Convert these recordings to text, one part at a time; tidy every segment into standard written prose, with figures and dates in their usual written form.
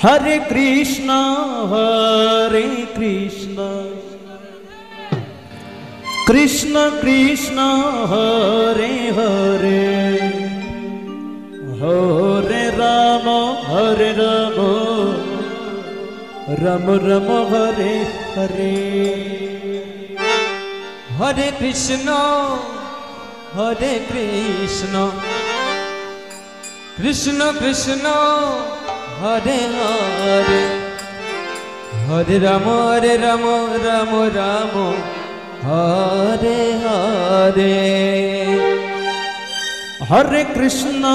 Hare Krishna, Krishna Krishna, Hare Hare, Hare Rama, Rama Rama, Hare Hare. Hare Krishna, Krishna Krishna, Hare Hare, Hare Rama, Rama Rama, Hare Hare. Hare Krishna,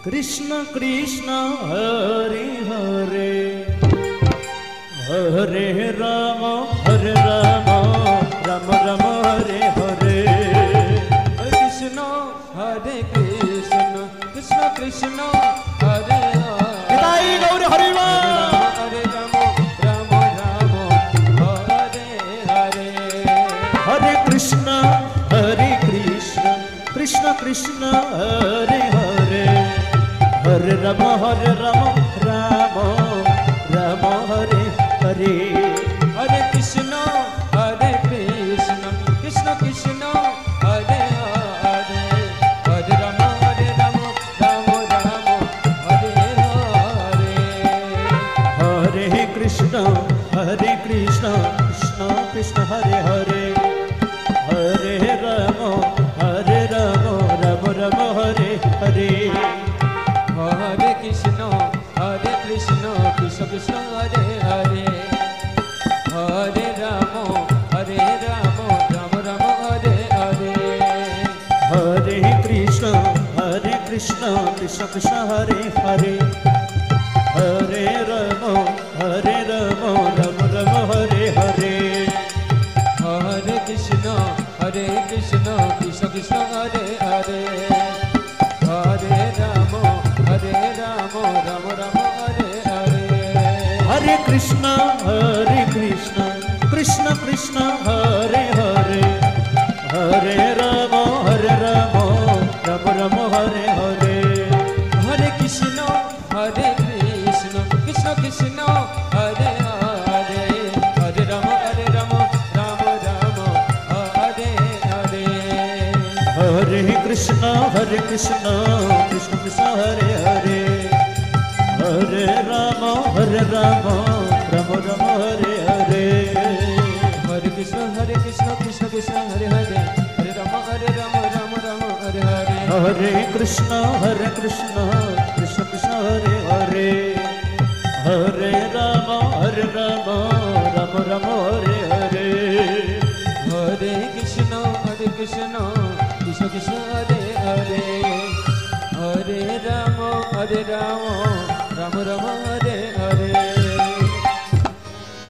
Krishna Krishna, Hare Hare, Hare Rama, Rama Rama, Hare Hare. Hare Krishna, Krishna Krishna, Hare Hare. Nitai Gaur Hari Ma. Hare Rama, Rama Rama, Hare Hare. Hare Krishna, Krishna Krishna, Hare Hare, Hare Rama, Rama Rama, Hare Hare. Hare Krishna, Krishna Krishna, Hare Hare, Hare Rama, Rama Rama, Hare Hare. Hare Krishna, Krishna Krishna, Hare Hare, Hare Rama, Rama Rama, Hare Hare. Hare Krishna, Krishna Krishna, Hare Hare, Hare Rama, Rama Rama, Hare Hare. Hare Krishna, Krishna Krishna, Hare Hare, Hare Rama, Rama Rama, Hare Hare. Hare Krishna, Krishna Krishna, Hare Hare, Hare Rama, Rama Rama, Hare Hare. Hare Krishna, Krishna Krishna, Hare Hare, Hare Rama, Rama Rama, Hare Hare. Hare Krishna, Krishna Krishna, Hare Hare, Hare Rama, Rama Rama, Hare Hare. Hare Krishna, Krishna Krishna, Hare Hare, Hare Rama, Rama Rama, Hare Hare. Hare Krishna, Krishna Krishna, Hare Hare, Hare Rama, Rama Rama, Hare Hare. Hare Krishna, Krishna Krishna, Hare Hare, Hare Rama, Rama Rama, Hare Hare. Hare Krishna, Krishna Krishna, Hare Hare, Hare Rama, Rama Rama, Hare Hare.